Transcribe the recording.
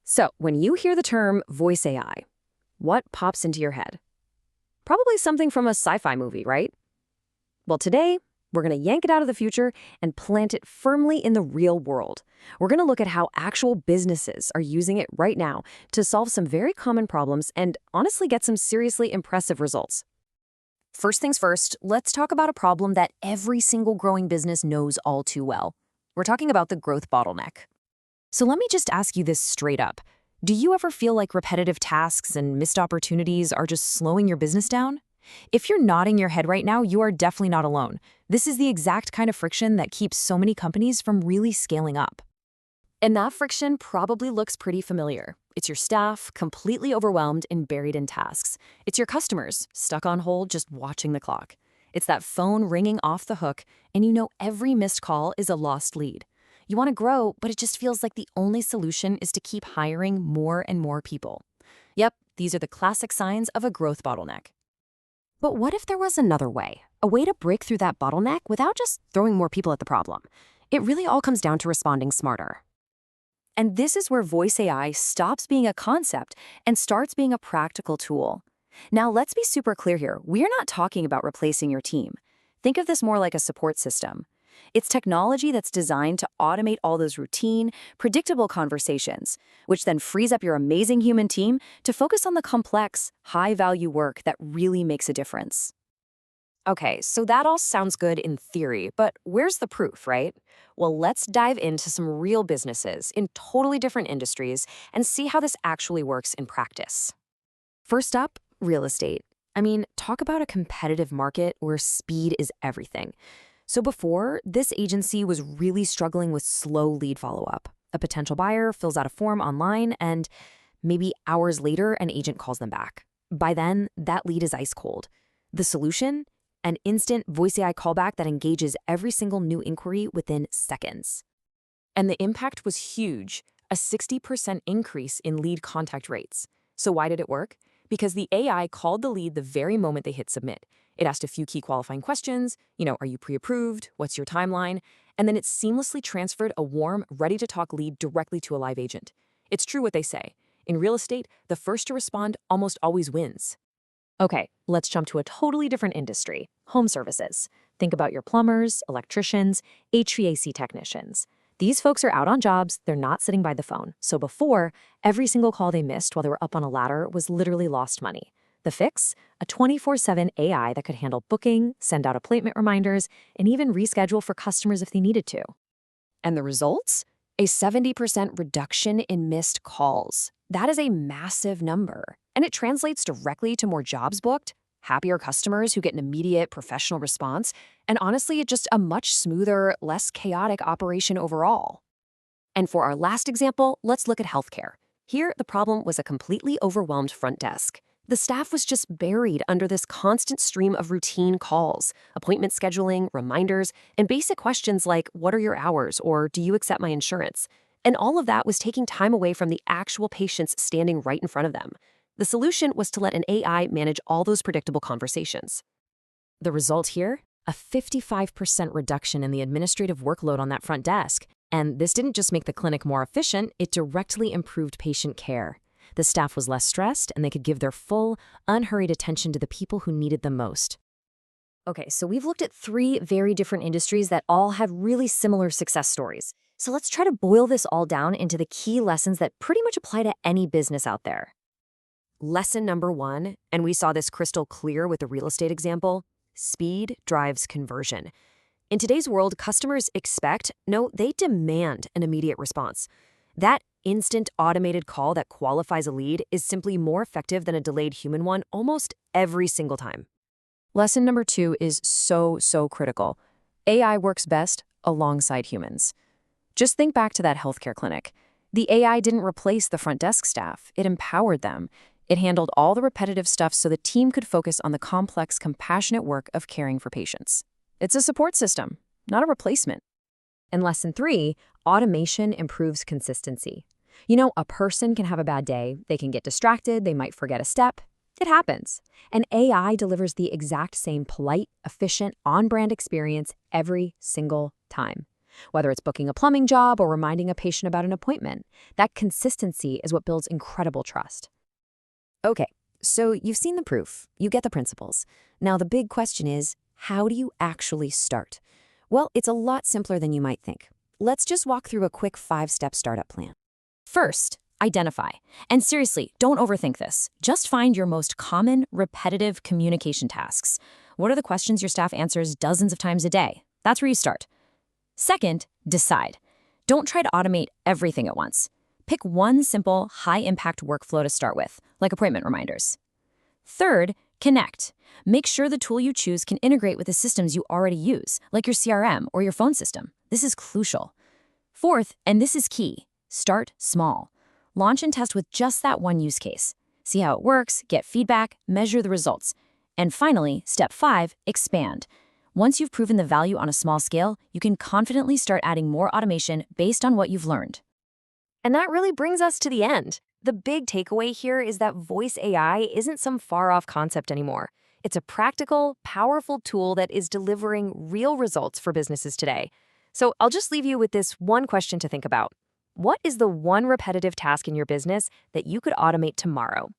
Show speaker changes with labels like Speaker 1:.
Speaker 1: So, when you hear the term voice AI, what pops into your head? Probably something from a sci-fi movie, right? Well, today, we're going to yank it out of the future and plant it firmly in the real world. We're going to look at how actual businesses are using it right now to solve some very common problems and honestly get some seriously impressive results. First things first, let's talk about a problem that every single growing business knows all too well. We're talking about the growth bottleneck. So let me just ask you this straight up. Do you ever feel like repetitive tasks and missed opportunities are just slowing your business down? If you're nodding your head right now, you are definitely not alone. This is the exact kind of friction that keeps so many companies from really scaling up. And that friction probably looks pretty familiar. It's your staff, completely overwhelmed and buried in tasks. It's your customers, stuck on hold just watching the clock. It's that phone ringing off the hook, and you know every missed call is a lost lead. You want to grow, but it just feels like the only solution is to keep hiring more and more people. Yep, these are the classic signs of a growth bottleneck. But what if there was another way? A way to break through that bottleneck without just throwing more people at the problem? It really all comes down to responding smarter. And this is where voice AI stops being a concept and starts being a practical tool. Now, let's be super clear here. We're not talking about replacing your team. Think of this more like a support system. It's technology that's designed to automate all those routine, predictable conversations, which then frees up your amazing human team to focus on the complex, high-value work that really makes a difference. Okay, so that all sounds good in theory, but where's the proof, right? Well, let's dive into some real businesses in totally different industries and see how this actually works in practice. First up, real estate. I mean, talk about a competitive market where speed is everything. So before, this agency was really struggling with slow lead follow-up. A potential buyer fills out a form online, and maybe hours later, an agent calls them back. By then, that lead is ice cold. The solution? An instant voice AI callback that engages every single new inquiry within seconds. And the impact was huge, a 60% increase in lead contact rates. So why did it work? Because the AI called the lead the very moment they hit submit. It asked a few key qualifying questions, are you pre-approved? What's your timeline? And then it seamlessly transferred a warm, ready-to-talk lead directly to a live agent. It's true what they say. In real estate, the first to respond almost always wins. Okay, let's jump to a totally different industry, home services. Think about your plumbers, electricians, HVAC technicians. These folks are out on jobs, they're not sitting by the phone. So before, every single call they missed while they were up on a ladder was literally lost money. The fix? A 24/7 AI that could handle booking, send out appointment reminders, and even reschedule for customers if they needed to. And the results? A 70% reduction in missed calls. That is a massive number. And it translates directly to more jobs booked, happier customers who get an immediate professional response, and honestly, it's just a much smoother, less chaotic operation overall. And for our last example, let's look at healthcare. Here, the problem was a completely overwhelmed front desk. The staff was just buried under this constant stream of routine calls, appointment scheduling, reminders, and basic questions like, what are your hours, or do you accept my insurance? And all of that was taking time away from the actual patients standing right in front of them. The solution was to let an AI manage all those predictable conversations. The result here? A 55% reduction in the administrative workload on that front desk. And this didn't just make the clinic more efficient, it directly improved patient care. The staff was less stressed, and they could give their full, unhurried attention to the people who needed them most. Okay, so we've looked at 3 very different industries that all have really similar success stories. So let's try to boil this all down into the key lessons that pretty much apply to any business out there. Lesson number 1, and we saw this crystal clear with the real estate example, speed drives conversion. In today's world, customers expect, no, they demand an immediate response. That instant automated call that qualifies a lead is simply more effective than a delayed human one almost every single time. Lesson number 2 is so critical. AI works best alongside humans. Just think back to that healthcare clinic. The AI didn't replace the front desk staff. It empowered them. It handled all the repetitive stuff so the team could focus on the complex, compassionate work of caring for patients. It's a support system, not a replacement. And lesson 3, automation improves consistency. A person can have a bad day, they can get distracted, they might forget a step. It happens. And AI delivers the exact same polite, efficient, on-brand experience every single time. Whether it's booking a plumbing job or reminding a patient about an appointment, that consistency is what builds incredible trust. Okay, so you've seen the proof, you get the principles. Now the big question is, how do you actually start? Well, it's a lot simpler than you might think. Let's just walk through a quick 5-step startup plan. First, identify. And seriously, don't overthink this. Just find your most common, repetitive communication tasks. What are the questions your staff answers dozens of times a day? That's where you start. Second, decide. Don't try to automate everything at once. Pick one simple, high-impact workflow to start with, like appointment reminders. Third, connect. Make sure the tool you choose can integrate with the systems you already use, like your CRM or your phone system. This is crucial. Fourth, and this is key, start small. Launch and test with just that one use case. See how it works, get feedback, measure the results. And finally, step 5, expand. Once you've proven the value on a small scale, you can confidently start adding more automation based on what you've learned. And that really brings us to the end. The big takeaway here is that voice AI isn't some far-off concept anymore. It's a practical, powerful tool that is delivering real results for businesses today. So I'll just leave you with this one question to think about. What is the one repetitive task in your business that you could automate tomorrow?